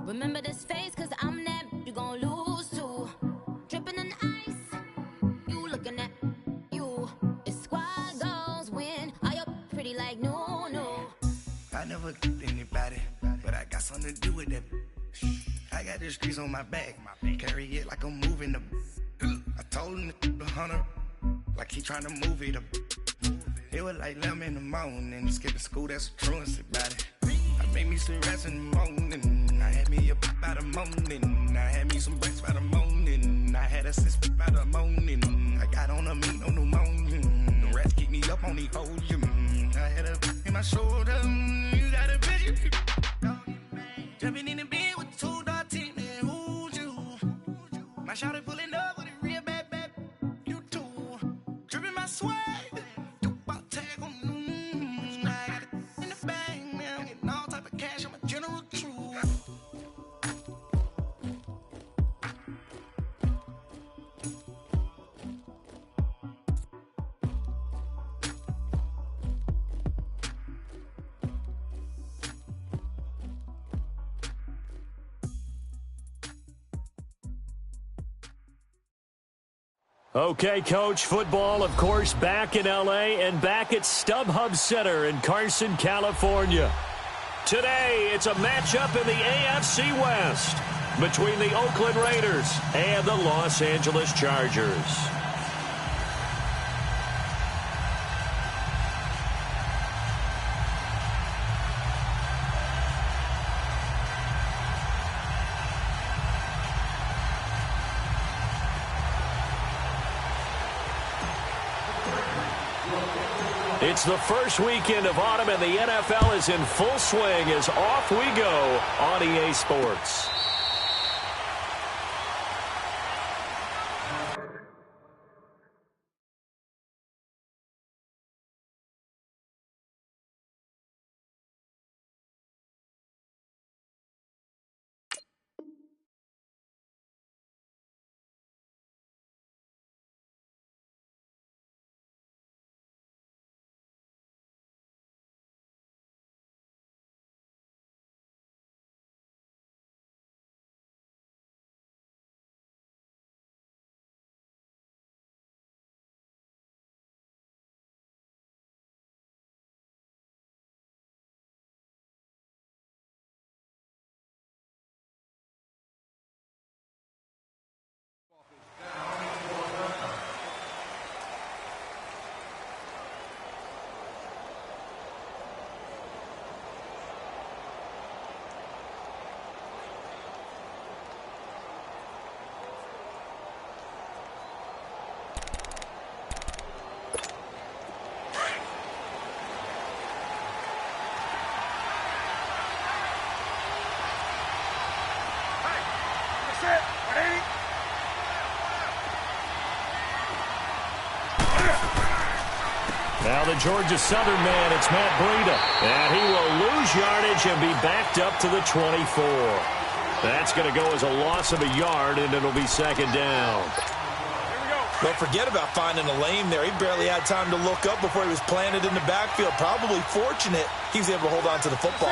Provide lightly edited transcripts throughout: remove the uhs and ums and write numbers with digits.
Remember this face, cause I'm that you gon' lose too. Dripping in ice, you looking at you. It's squad goals win. Are you pretty like no? I never anybody, but I got something to do with that. I got the streets on my back, carry it like I'm moving the. I told him the hunter, like he trying to move it up. It was like 11 in the morning, skipping school, that's a truancy about it. I made me some rest in the morning, I had me a by the morning, I had me some breaks by the morning, I had a sis by the morning, I got on a meat on the morning, the rats keep me up on the podium, I had a in my shoulder, you got a bitch, jumping in the bed with 2 dark teeth, man, who's you? My shawty pulling up with a real bad, you too, dripping my swag. Okay, Coach, football, of course, back in L.A. and back at StubHub Center in Carson, California. Today, it's a matchup in the AFC West between the Oakland Raiders and the Los Angeles Chargers. It's the first weekend of autumn, and the NFL is in full swing as off we go on EA Sports. Now the Georgia Southern man, it's Matt Breida. And he will lose yardage and be backed up to the 24. That's going to go as a loss of a yard, and it'll be second down. Well, forget about finding a lane there. He barely had time to look up before he was planted in the backfield. Probably fortunate he was able to hold on to the football.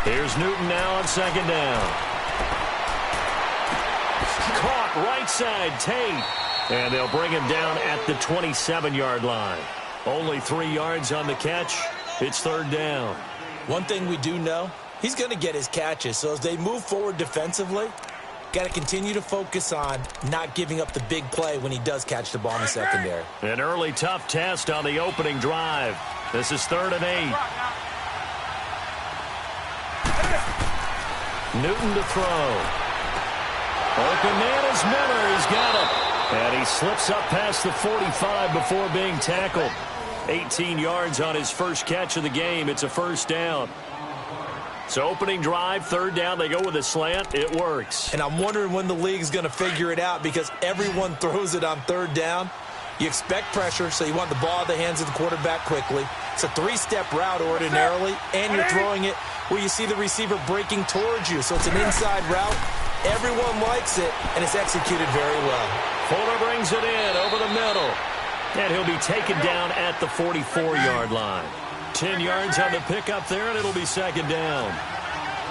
Here's Newton now on second down. Caught right side, Tate. And they'll bring him down at the 27-yard line. Only 3 yards on the catch. It's third down. One thing we do know, he's going to get his catches. So as they move forward defensively, got to continue to focus on not giving up the big play when he does catch the ball in the secondary. An early tough test on the opening drive. This is 3rd and 8. Newton to throw. Open man is Miller. He's got it. And he slips up past the 45 before being tackled. 18 yards on his first catch of the game. It's a first down. So opening drive, third down, they go with a slant. It works. And I'm wondering when the league's going to figure it out because everyone throws it on third down. You expect pressure, so you want the ball in the hands of the quarterback quickly. It's a 3-step route ordinarily, and you're throwing it where you see the receiver breaking towards you. So it's an inside route. Everyone likes it, and it's executed very well. Fuller brings it in over the middle. And he'll be taken down at the 44-yard line. 10 yards on the pickup there, and it'll be second down.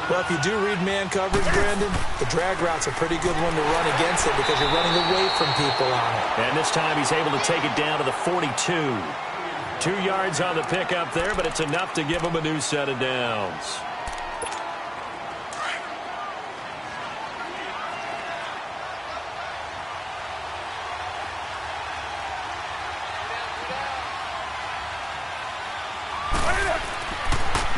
Well, if you do read man coverage, Brandon, the drag route's a pretty good one to run against it because you're running away from people on it. And this time he's able to take it down to the 42. 2 yards on the pickup there, but it's enough to give him a new set of downs.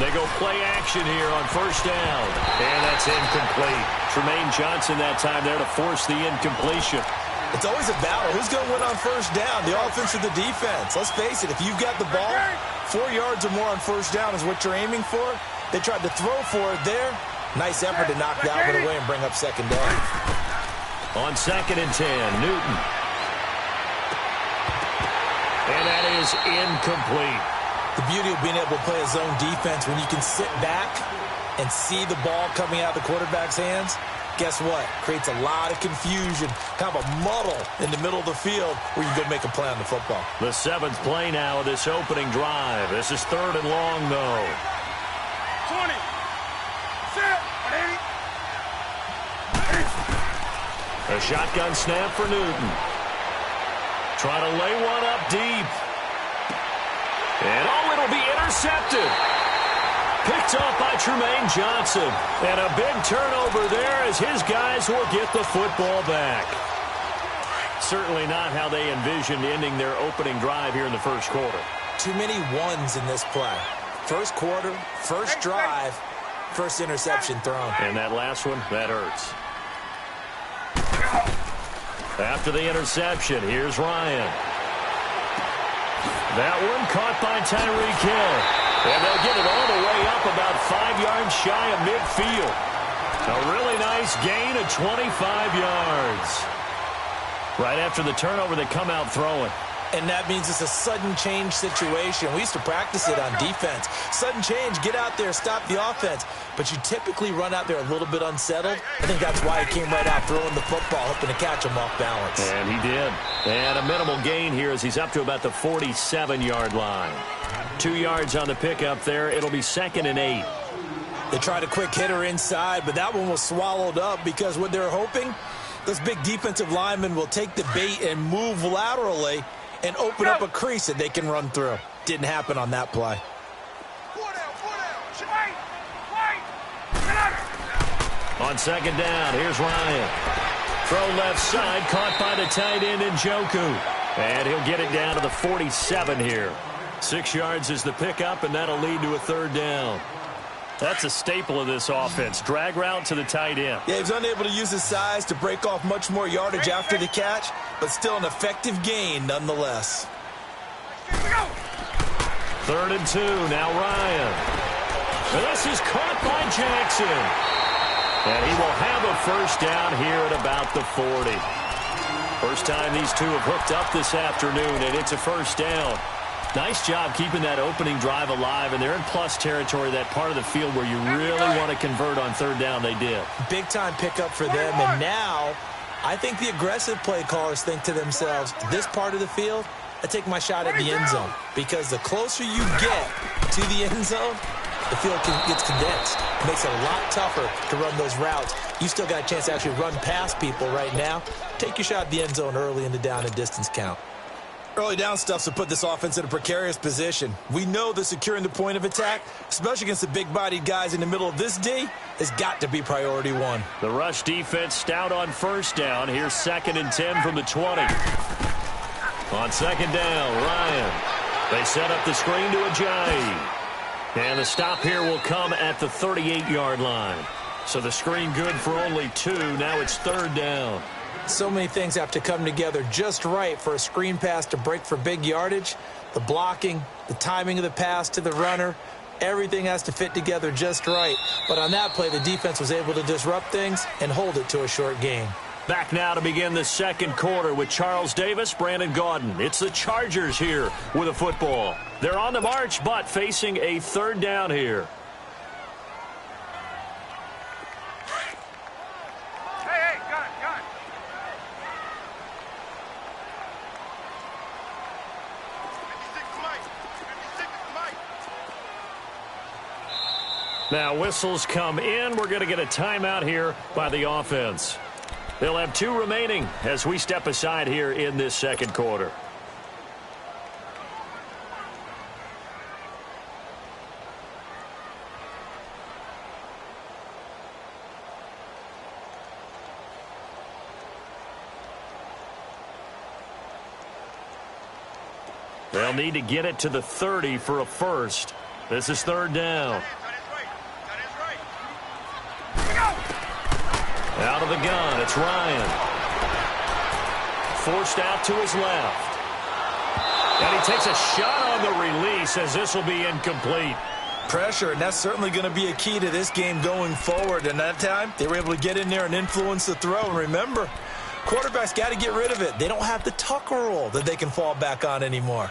They go play action here on first down. And that's incomplete. Tremaine Johnson that time there to force the incompletion. It's always a battle. Who's going to win on first down, the offense or the defense? Let's face it, if you've got the ball, 4 yards or more on first down is what you're aiming for. They tried to throw for it there. Nice effort to knock that one away and bring up second down. On 2nd and 10, Newton. And that is incomplete. The beauty of being able to play a zone defense when you can sit back and see the ball coming out of the quarterback's hands, guess what? Creates a lot of confusion, kind of a muddle in the middle of the field where you go make a play on the football. The 7th play now of this opening drive. This is 3rd and long, though. 20. Set. A shotgun snap for Newton. Trying to lay one up deep. And, it'll be intercepted. Picked off by Tremaine Johnson. And a big turnover there as his guys will get the football back. Certainly not how they envisioned ending their opening drive here in the first quarter. Too many ones in this play. First quarter, first drive, first interception thrown. And that last one, that hurts. After the interception, here's Ryan. That one caught by Tyreek Hill. And they'll get it all the way up about 5 yards shy of midfield. A really nice gain of 25 yards. Right after the turnover, they come out throwing. And that means it's a sudden change situation. We used to practice it on defense. Sudden change, get out there, stop the offense. But you typically run out there a little bit unsettled. I think that's why he came right out throwing the football, hoping to catch him off balance. And he did. And a minimal gain here as he's up to about the 47-yard line. 2 yards on the pickup there. It'll be 2nd and 8. They tried a quick hitter inside, but that one was swallowed up because what they're hoping, those big defensive linemen will take the bait and move laterally and open up a crease that they can run through. Didn't happen on that play. On 2nd down, here's Ryan. Throw left side, caught by the tight end Njoku. And he'll get it down to the 47 here. 6 yards is the pickup, and that'll lead to a 3rd down. That's a staple of this offense. Drag route to the tight end. Yeah, he was unable to use his size to break off much more yardage after the catch, but still an effective gain nonetheless. 3rd and 2, now Ryan. And this is caught by Jackson. And he will have a first down here at about the 40. First time these two have hooked up this afternoon, and it's a first down. Nice job keeping that opening drive alive, and they're in plus territory, that part of the field where you really want to convert on 3rd down. They did. Big-time pickup for them, and now I think the aggressive play callers think to themselves, this part of the field, I take my shot at the end zone, because the closer you get to the end zone, the field gets condensed. It makes it a lot tougher to run those routes. You still got a chance to actually run past people right now. Take your shot at the end zone early in the down and distance count. Early down stuff's to put this offense in a precarious position. We know that securing the point of attack, especially against the big-bodied guys in the middle of this D, has got to be priority one. The rush defense stout on first down. Here's 2nd and 10 from the 20. On 2nd down, Ryan. They set up the screen to Ajayi. And the stop here will come at the 38-yard line. So the screen good for only 2. Now it's 3rd down. So many things have to come together just right for a screen pass to break for big yardage. The blocking, the timing of the pass to the runner, everything has to fit together just right. But on that play, the defense was able to disrupt things and hold it to a short gain. Back now to begin the second quarter with Charles Davis, Brandon Gaudin. It's the Chargers here with a football. They're on the march, but facing a 3rd down here. Now whistles come in. We're going to get a timeout here by the offense. They'll have 2 remaining as we step aside here in this second quarter. They'll need to get it to the 30 for a first. This is third down. Out of the gun, it's Ryan. Forced out to his left. And he takes a shot on the release as this will be incomplete. Pressure, and that's certainly going to be a key to this game going forward. And that time, they were able to get in there and influence the throw. And remember, quarterbacks got to get rid of it. They don't have the Tucker rule that they can fall back on anymore.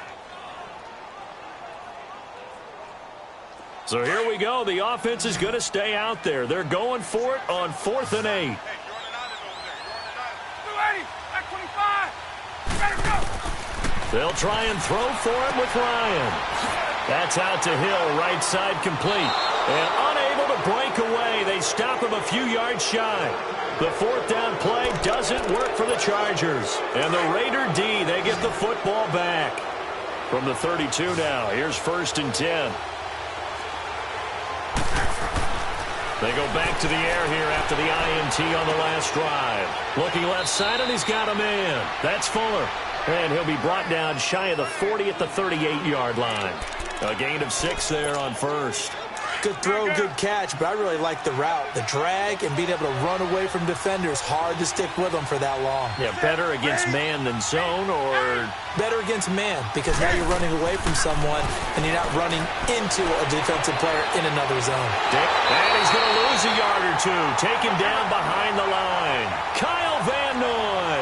So here we go. The offense is going to stay out there. They're going for it on 4th and 8. They'll try and throw for him with Ryan. That's out to Hill, right side complete. And unable to break away. They stop him a few yards shy. The 4th down play doesn't work for the Chargers. And the Raider D, they get the football back. From the 32 now, here's 1st and 10. They go back to the air here after the INT on the last drive. Looking left side, and he's got a man. That's Fuller. And he'll be brought down shy of the 40 at the 38-yard line. A gain of 6 there on first. Good throw, good catch, but I really like the route. The drag and being able to run away from defenders. Hard to stick with them for that long. Yeah, better against man than zone, or? Better against man, because now you're running away from someone and you're not running into a defensive player in another zone. And he's going to lose a yard or 2. Taken down behind the line. Kyle Van Noy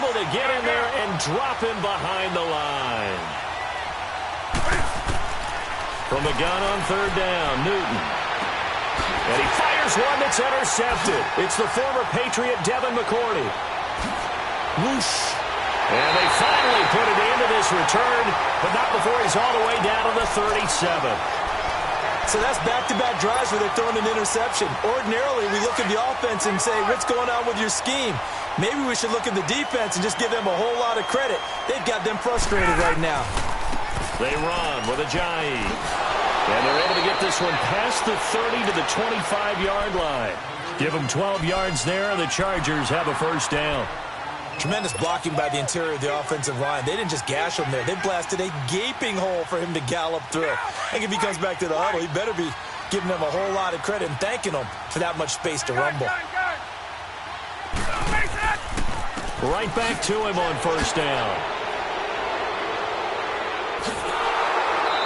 able to get in there and drop him behind the line. From the gun on 3rd down, Newton. And he fires one that's intercepted. It's the former Patriot Devin McCourty. Whoosh. And they finally put it into this return, but not before he's all the way down to the 37. So that's back-to-back drives where they're throwing an interception. Ordinarily, we look at the offense and say, what's going on with your scheme? Maybe we should look at the defense and just give them a whole lot of credit. They've got them frustrated right now. They run with Ajayi. And they're able to get this one past the 30 to the 25-yard line. Give them 12 yards there, and the Chargers have a first down. Tremendous blocking by the interior of the offensive line. They didn't just gash him there. They blasted a gaping hole for him to gallop through. I think if he comes back to the huddle, he better be giving them a whole lot of credit and thanking them for that much space to rumble. Right back to him on first down.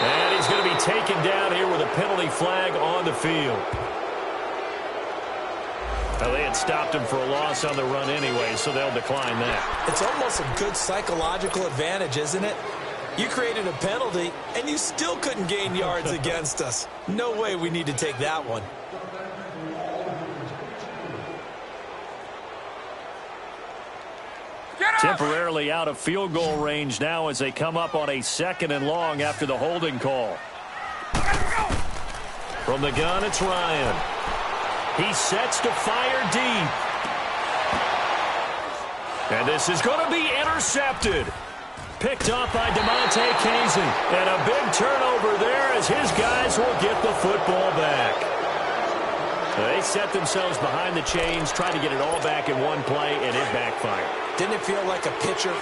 And he's going to be taken down here with a penalty flag on the field. Now, they had stopped him for a loss on the run anyway, so they'll decline that. It's almost a good psychological advantage, isn't it? You created a penalty, and you still couldn't gain yards against us. No way we need to take that one. Temporarily out of field goal range now as they come up on a 2nd and long after the holding call. From the gun, it's Ryan. He sets to fire deep. And this is going to be intercepted. Picked up by DeMonte Casey. And a big turnover there as his guys will get the football back. They set themselves behind the chains, tried to get it all back in one play, and it backfired. Didn't it feel like a pitcher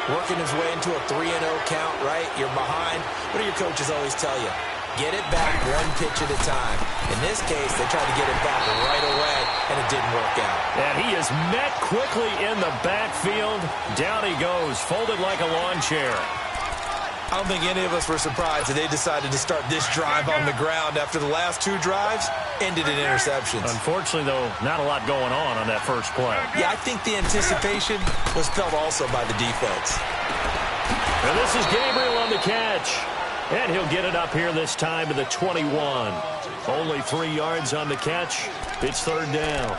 working his way into a 3-0 count, right? You're behind. What do your coaches always tell you? Get it back one pitch at a time. In this case, they tried to get it back right away, and it didn't work out. And he is met quickly in the backfield. Down he goes, folded like a lawn chair. I don't think any of us were surprised that they decided to start this drive on the ground after the last 2 drives ended in interceptions. Unfortunately, though, not a lot going on that first play. Yeah, I think the anticipation was felt also by the defense. And this is Gabriel on the catch. And he'll get it up here this time to the 21. Only 3 yards on the catch. It's 3rd down.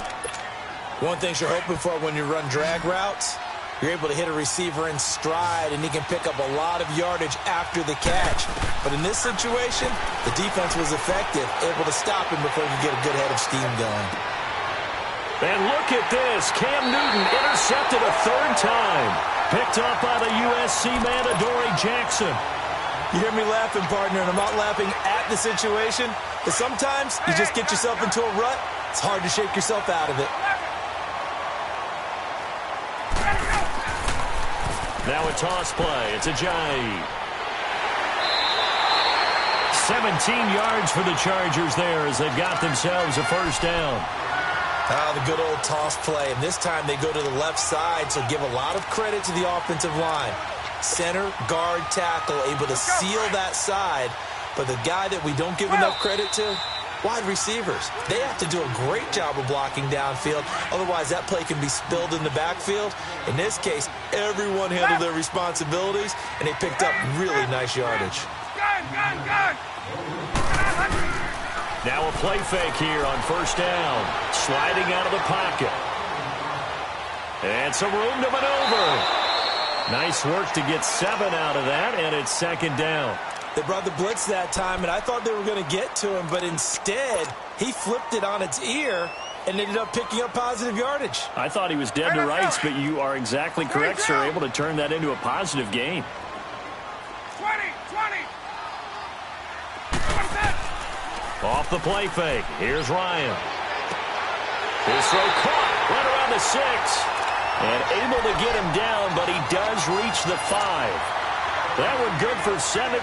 One thing you're hoping for when you run drag routes, You're able to hit a receiver in stride, and he can pick up a lot of yardage after the catch. But in this situation, the defense was effective, able to stop him before he could get a good head of steam going. And look at this. Cam Newton intercepted a third time. Picked up by the USC man, Adoree Jackson. You hear me laughing, partner, and I'm not laughing at the situation. But sometimes you just get yourself into a rut. It's hard to shake yourself out of it. Now a toss play. It's Ajayi. 17 yards for the Chargers there as they've got themselves a first down. The good old toss play. And this time they go to the left side, so give a lot of credit to the offensive line. Center, guard, tackle, able to seal that side. But the guy that we don't give enough credit to, wide receivers. They have to do a great job of blocking downfield. Otherwise, that play can be spilled in the backfield. In this case, everyone handled their responsibilities, and they picked up really nice yardage. Now a play fake here on first down. Sliding out of the pocket. And some room to maneuver. Nice work to get 7 out of that, and it's second down. They brought the blitz that time, and I thought they were going to get to him, but instead, he flipped it on its ear and ended up picking up positive yardage. I thought he was dead to rights, but you are exactly correct, sir. Able to turn that into a positive gain. 20. Off the play fake. Here's Ryan. His throw caught right around the 6. And able to get him down, but he does reach the 5. That one good for 17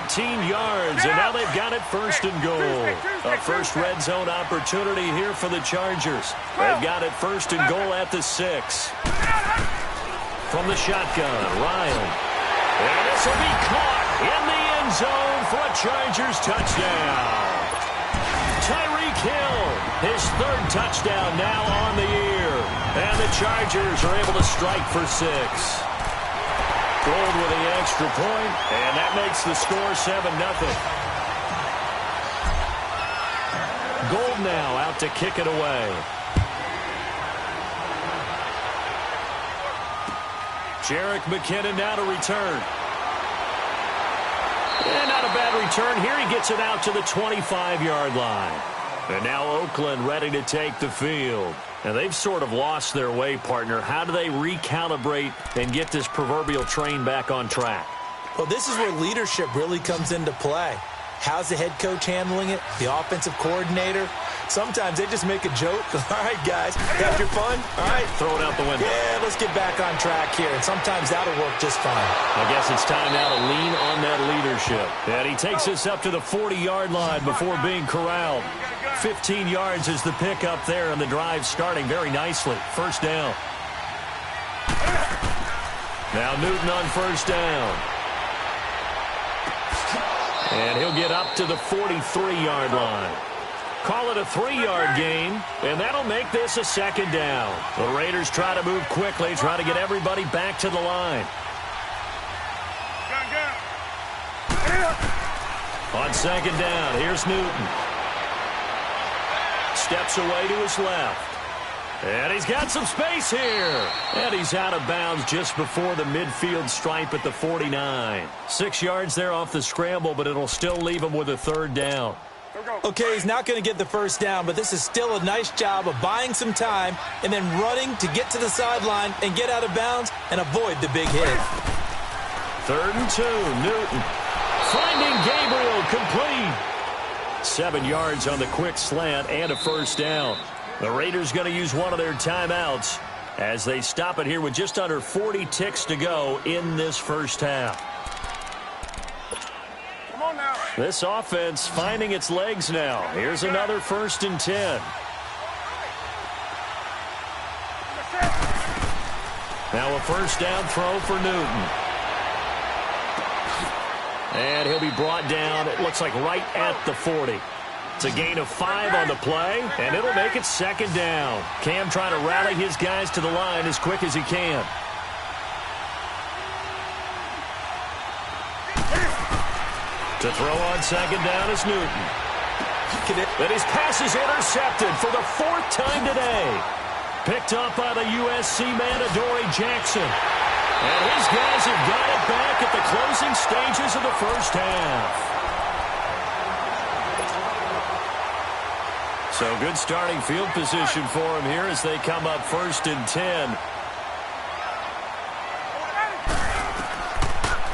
yards, and now they've got it first and goal. A first red zone opportunity here for the Chargers. They've got it first and goal at the 6. From the shotgun, Ryan. And this will be caught in the end zone for a Chargers touchdown. Tyreek Hill, his third touchdown now on the year. And the Chargers are able to strike for 6. Gold with the extra point, and that makes the score 7-0. Gold now out to kick it away. Jerick McKinnon now to return. And not a bad return here. He gets it out to the 25-yard line. And now Oakland ready to take the field. And they've sort of lost their way, partner. How do they recalibrate and get this proverbial train back on track? Well, this is where leadership really comes into play. How's the head coach handling it? The offensive coordinator? Sometimes they just make a joke. All right, guys, have your fun? All right. Throw it out the window. Yeah, let's get back on track here. And sometimes that'll work just fine. I guess it's time now to lean on that leadership. And he takes us up to the 40-yard line before being corralled. 15 yards is the pickup there, and the drive starting very nicely. First down. Now Newton on first down. And he'll get up to the 43-yard line. Call it a 3-yard gain, and that'll make this a second down. The Raiders try to move quickly, try to get everybody back to the line. On second down, here's Newton. Steps away to his left. And he's got some space here. And he's out of bounds just before the midfield stripe at the 49. 6 yards there off the scramble, but it'll still leave him with a third down. Okay, he's not going to get the first down, but this is still a nice job of buying some time and then running to get to the sideline and get out of bounds and avoid the big hit. 3rd and 2, Newton. Finding Gabriel, complete. 7 yards on the quick slant and a first down. The Raiders going to use one of their timeouts as they stop it here with just under 40 ticks to go in this first half. Come on now. This offense finding its legs now. Here's another 1st and 10. Now a first down throw for Newton. And he'll be brought down, it looks like right at the 40. It's a gain of 5 on the play, and it'll make it second down. Cam trying to rally his guys to the line as quick as he can. To throw on second down is Newton. And his pass is intercepted for the 4th time today. Picked up by the USC man, Adoree Jackson. And his guys have got it back at the closing stages of the first half. So good starting field position for him here as they come up 1st and 10.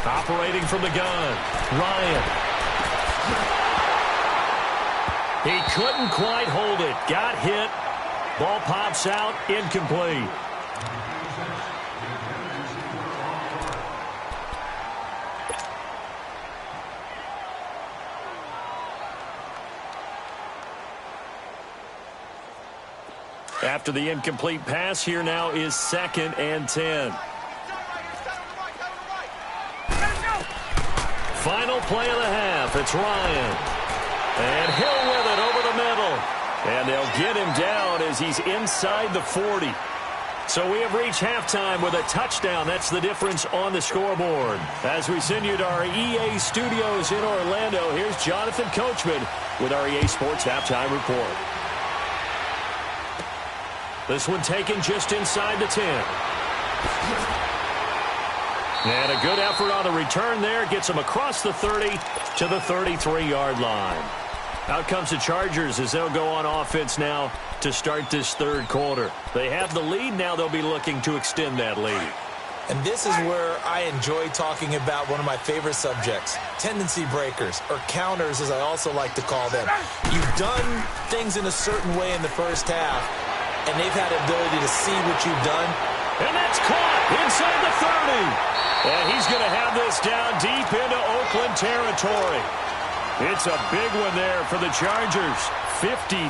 Operating from the gun, Ryan. He couldn't quite hold it. Got hit. Ball pops out, incomplete. After the incomplete pass, here now is 2nd and 10. Final play of the half. It's Ryan. And Hill with it over the middle. And they'll get him down as he's inside the 40. So we have reached halftime with a touchdown. That's the difference on the scoreboard. As we send you to our EA studios in Orlando, here's Jonathan Coachman with our EA Sports Halftime Report. This one taken just inside the 10. And a good effort on the return there. Gets him across the 30 to the 33-yard line. Out comes the Chargers as they'll go on offense now to start this third quarter. They have the lead. Now they'll be looking to extend that lead. And this is where I enjoy talking about one of my favorite subjects, tendency breakers, or counters as I also like to call them. You've done things in a certain way in the first half, and they've had the ability to see what you've done. And that's caught inside the 30. And he's going to have this down deep into Oakland territory. It's a big one there for the Chargers. 53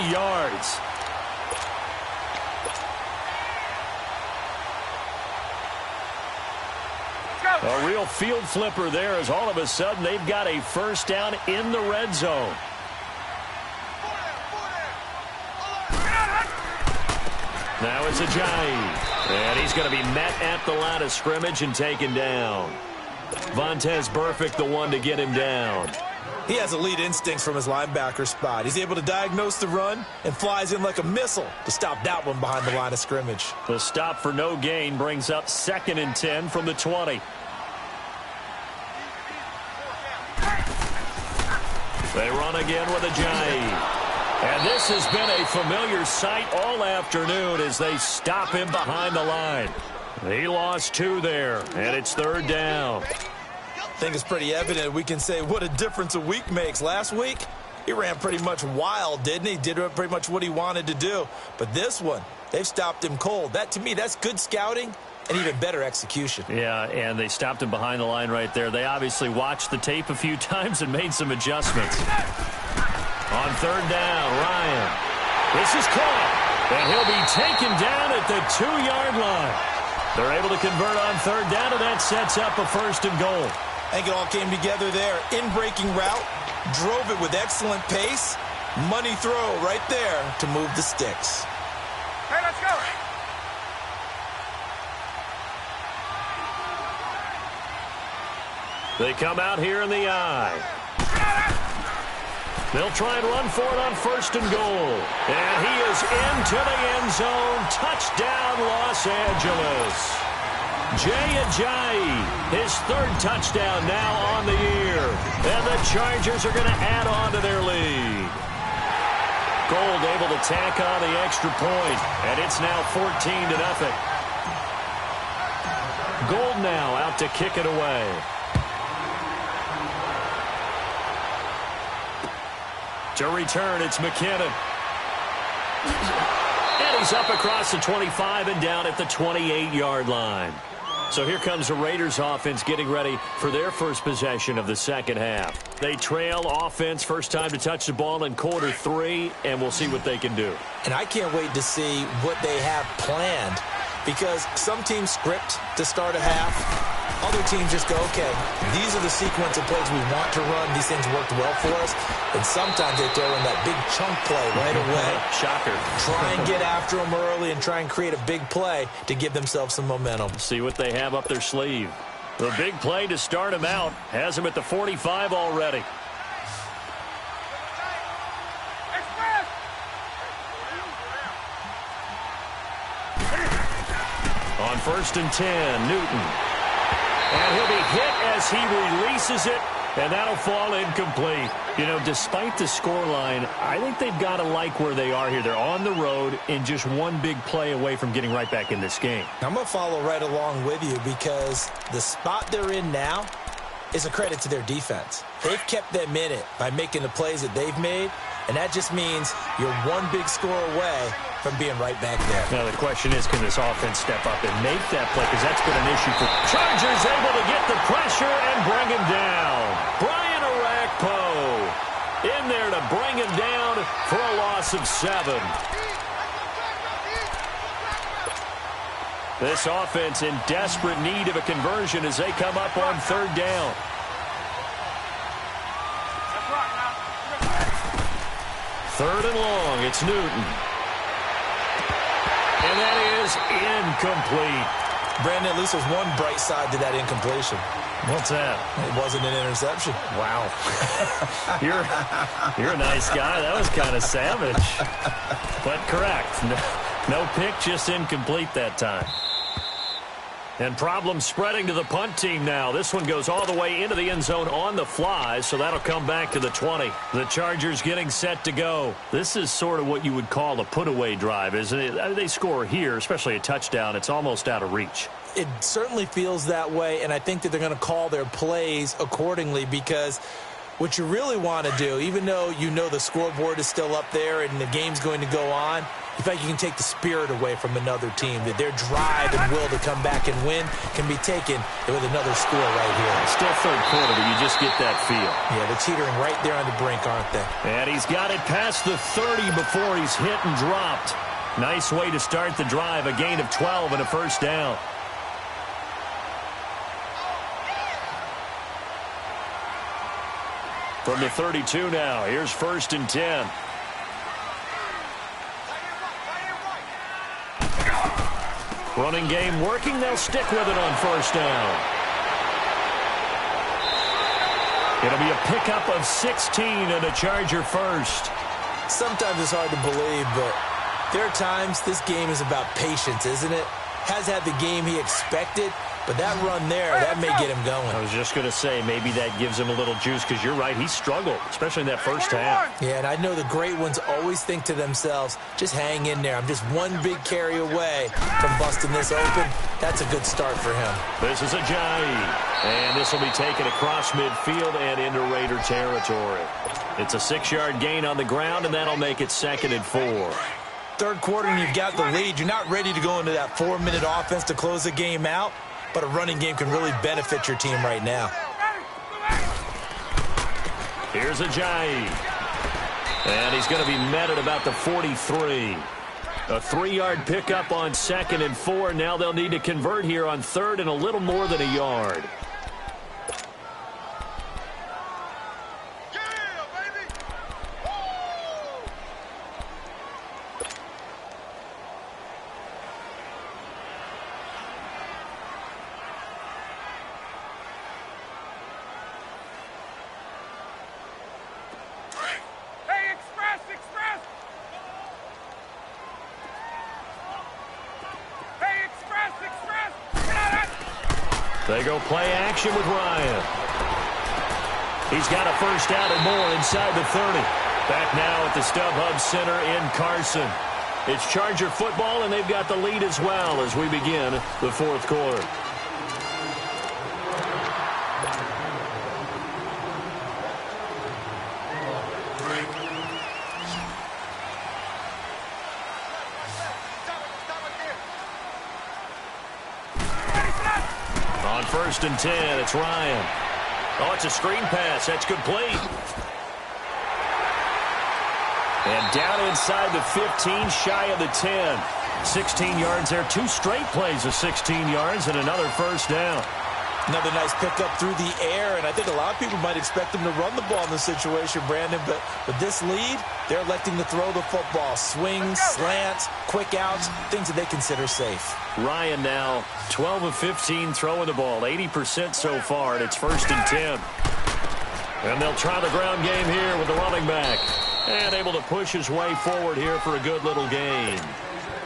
yards. A real field flipper there as all of a sudden they've got a first down in the red zone. Now it's Ajayi. And he's going to be met at the line of scrimmage and taken down. Vontaze Burfict, the one to get him down. He has elite instincts from his linebacker spot. He's able to diagnose the run and flies in like a missile to stop that one behind the line of scrimmage. The stop for no gain brings up 2nd and 10 from the 20. They run again with Ajayi. And this has been a familiar sight all afternoon as they stop him behind the line. He lost 2 there, and it's 3rd down. I think it's pretty evident we can say what a difference a week makes. Last week, he ran pretty much wild, didn't he? Did pretty much what he wanted to do. But this one, they've stopped him cold. That, to me, that's good scouting and even better execution. Yeah, and they stopped him behind the line right there. They obviously watched the tape a few times and made some adjustments. On 3rd down, Ryan. This is caught, and he'll be taken down at the 2-yard line. They're able to convert on 3rd down, and that sets up a 1st and goal. I think it all came together there. In-breaking route, drove it with excellent pace. Money throw right there to move the sticks. Hey, let's go. They come out here in the eye. They'll try and run for it on 1st and goal. And he is into the end zone. Touchdown, Los Angeles. Jay Ajayi, his 3rd touchdown now on the year. And the Chargers are going to add on to their lead. Gold able to tack on the extra point. And it's now 14-0. Gold now out to kick it away. To return, it's McKinnon. And he's up across the 25 and down at the 28-yard line. So here comes the Raiders offense getting ready for their first possession of the second half. They trail offense, first time to touch the ball in quarter 3, and we'll see what they can do. And I can't wait to see what they have planned, because some teams script to start a half. Other teams just go, okay, these are the sequence of plays we want to run. These things worked well for us. And sometimes they throw in that big chunk play right away. Shocker. Try and get after them early and try and create a big play to give themselves some momentum. See what they have up their sleeve. The big play to start him out has him at the 45 already. On 1st and 10, Newton. And he'll be hit as he releases it, and that'll fall incomplete. You know, despite the scoreline, I think they've got to like where they are here. They're on the road and just one big play away from getting right back in this game. I'm going to follow right along with you because the spot they're in now is a credit to their defense. They've kept them in it by making the plays that they've made, and that just means you're one big score away from being right back there. Now, the question is, can this offense step up and make that play? Because that's been an issue for Chargers, able to get the pressure and bring him down. Brian Orakpo in there to bring him down for a loss of 7. This offense in desperate need of a conversion as they come up on 3rd down. Third and long, it's Newton. And that is incomplete. Brandon, at least there's one bright side to that incompletion. What's that? It wasn't an interception. Wow. You're a nice guy. That was kind of savage. But correct. No pick, just incomplete that time. And problems spreading to the punt team now. This one goes all the way into the end zone on the fly, so that'll come back to the 20. The Chargers getting set to go. This is sort of what you would call a put-away drive, isn't it? They score here, especially a touchdown. It's almost out of reach. It certainly feels that way, and I think that they're going to call their plays accordingly because what you really want to do, even though you know the scoreboard is still up there and the game's going to go on, in fact, you can take the spirit away from another team, that their drive and will to come back and win can be taken with another score right here. Still 3rd quarter, but you just get that feel. Yeah, they're teetering right there on the brink, aren't they? And he's got it past the 30 before he's hit and dropped. Nice way to start the drive, a gain of 12 and a 1st down. From the 32 now, here's 1st and 10. Running game working. They'll stick with it on 1st down. It'll be a pickup of 16 and a Charger first. Sometimes it's hard to believe, but there are times this game is about patience, isn't it? Has had the game he expected, but that run there, that may get him going. I was just going to say, maybe that gives him a little juice, because you're right, he struggled, especially in that 1st half. Yeah, and I know the great ones always think to themselves, just hang in there. I'm just one big carry away from busting this open. That's a good start for him. This is Ajayi, and this will be taken across midfield and into Raider territory. It's a 6-yard gain on the ground, and that'll make it 2nd and 4. 3rd quarter, and you've got the lead. You're not ready to go into that 4-minute offense to close the game out. But a running game can really benefit your team right now. Here's Ajayi. And he's going to be met at about the 43. A 3-yard pickup on 2nd and 4. Now they'll need to convert here on 3rd and a little more than a yard. They go play action with Ryan. He's got a 1st down and more inside the 30. Back now at the StubHub Center in Carson. It's Charger football, and they've got the lead as well as we begin the 4th quarter. On 1st and 10, it's Ryan. Oh, it's a screen pass. That's complete. And down inside the 15, shy of the 10. 16 yards there. 2 straight plays of 16 yards and another 1st down. Another nice pickup through the air, and I think a lot of people might expect them to run the ball in this situation, Brandon, but with this lead, they're electing to throw the football. Swings, slants, quick outs, things that they consider safe. Ryan now 12 of 15 throwing the ball, 80% so far, and it's 1st and 10. And they'll try the ground game here with the running back. And able to push his way forward here for a good little gain.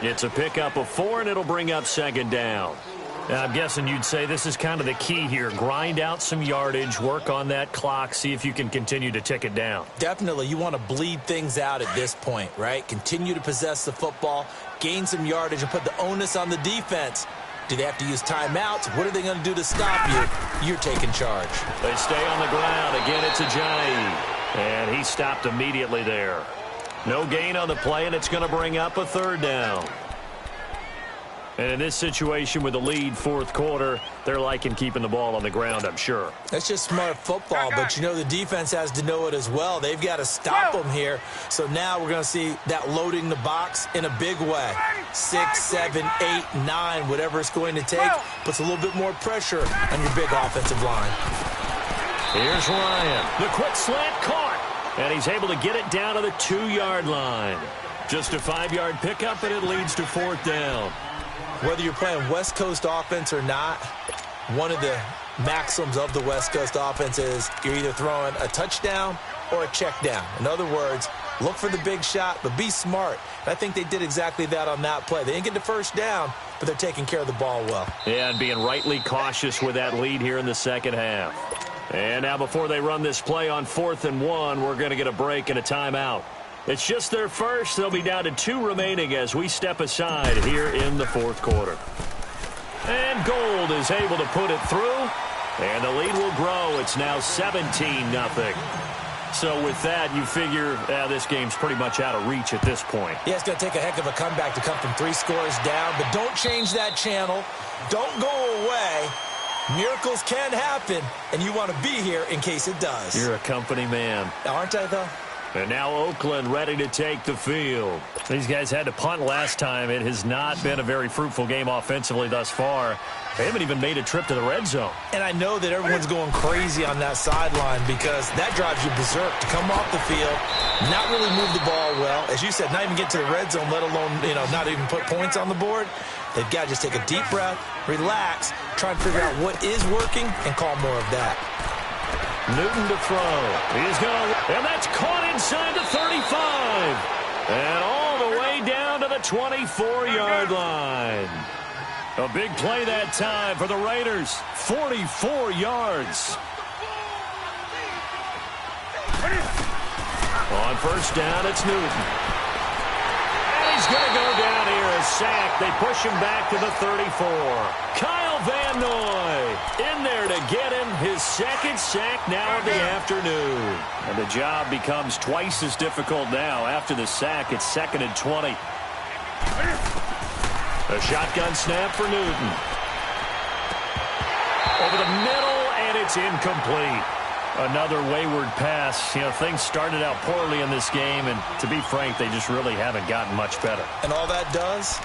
It's a pickup of 4, and it'll bring up second down. Now, I'm guessing you'd say this is kind of the key here. Grind out some yardage, work on that clock, see if you can continue to tick it down. Definitely. You want to bleed things out at this point, right? Continue to possess the football, gain some yardage, and put the onus on the defense. Do they have to use timeouts? What are they going to do to stop you? You're taking charge. They stay on the ground. Again, it's Ajayi. And he stopped immediately there. No gain on the play, and it's going to bring up a third down. And in this situation with the lead fourth quarter, they're liking keeping the ball on the ground, I'm sure. That's just smart football, but you know the defense has to know it as well. They've got to stop them here. So now we're going to see that loading the box in a big way. 6, 7, 8, 9, whatever it's going to take, puts a little bit more pressure on your big offensive line. Here's Ryan. The quick slant caught. And he's able to get it down to the 2-yard line. Just a 5-yard pickup, and it leads to fourth down. Whether you're playing West Coast offense or not, one of the maxims of the West Coast offense is you're either throwing a touchdown or a check down. In other words, look for the big shot, but be smart. And I think they did exactly that on that play. They didn't get the first down, but they're taking care of the ball well. Yeah, and being rightly cautious with that lead here in the second half. And now before they run this play on 4th and 1, we're going to get a break and a timeout. It's just their first. They'll be down to 2 remaining as we step aside here in the fourth quarter. And Gold is able to put it through. And the lead will grow. It's now 17-0. So with that, you figure this game's pretty much out of reach at this point. Yeah, it's going to take a heck of a comeback to come from 3 scores down. But don't change that channel. Don't go away. Miracles can happen, and you want to be here in case it does. You're a company man. Aren't I, though? And now Oakland ready to take the field. These guys had to punt last time. It has not been a very fruitful game offensively thus far. They haven't even made a trip to the red zone. And I know that everyone's going crazy on that sideline because that drives you berserk to come off the field, not really move the ball well. As you said, not even get to the red zone, let alone, not even put points on the board. They've got to just take a deep breath, relax, try and figure out what is working, and call more of that. Newton to throw. He's going to, and that's caught inside the 35. And all the way down to the 24-yard line. A big play that time for the Raiders. 44 yards. On first down, it's Newton. And he's going to go down here, a sack. They push him back to the 34. Kyle Van Noy in there to get him his second sack now of the afternoon. And the job becomes twice as difficult now. After the sack, it's 2nd and 20. A shotgun snap for Newton. Over the middle, and it's incomplete. Another wayward pass. Things started out poorly in this game, and to be frank, they just really haven't gotten much better. And all that does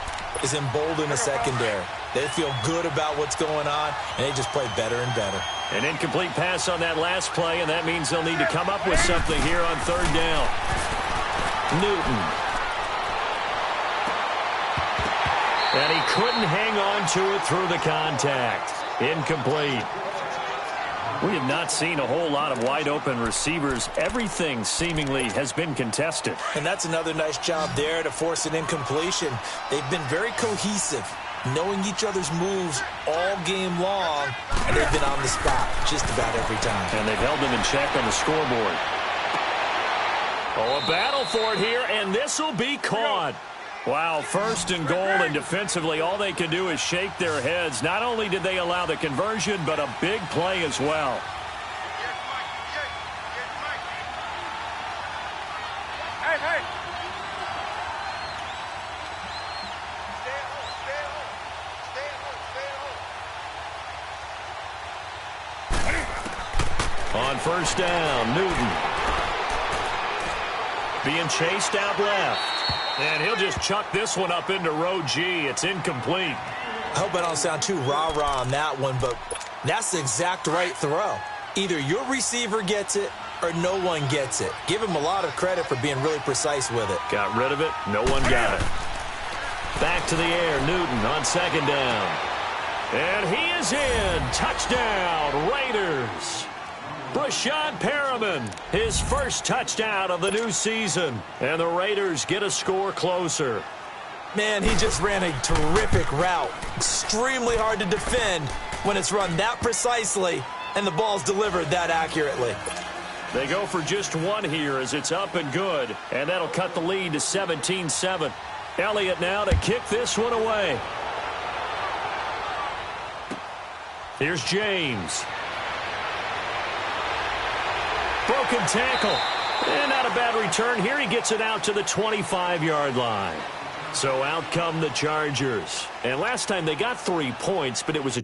is embolden the secondary. They feel good about what's going on, and they just play better and better. An incomplete pass on that last play, and that means they'll need to come up with something here on third down. Newton. And he couldn't hang on to it through the contact. Incomplete. We have not seen a whole lot of wide-open receivers. Everything seemingly has been contested. And that's another nice job there to force an incompletion. They've been very cohesive, knowing each other's moves all game long, and they've been on the spot just about every time. And they've held them in check on the scoreboard. Oh, a battle for it here, and this will be caught. Wow, 1st and goal, and defensively all they can do is shake their heads. Not only did they allow the conversion, but a big play as well. Hey. On first down, Newton. Being chased out left. And he'll just chuck this one up into row G. It's incomplete. I hope I don't sound too rah-rah on that one, but that's the exact right throw. Either your receiver gets it or no one gets it. Give him a lot of credit for being really precise with it. Got rid of it. No one got it. Back to the air. Newton on second down. And he is in. Touchdown, Raiders. Brashad Perriman, his first touchdown of the new season. And the Raiders get a score closer. Man, he just ran a terrific route. Extremely hard to defend when it's run that precisely and the ball's delivered that accurately. They go for just one here as it's up and good, and that'll cut the lead to 17-7. Elliott now to kick this one away. Here's James. Broken tackle. And not a bad return here. He gets it out to the 25-yard line. So out come the Chargers. And last time they got 3 points, but it was a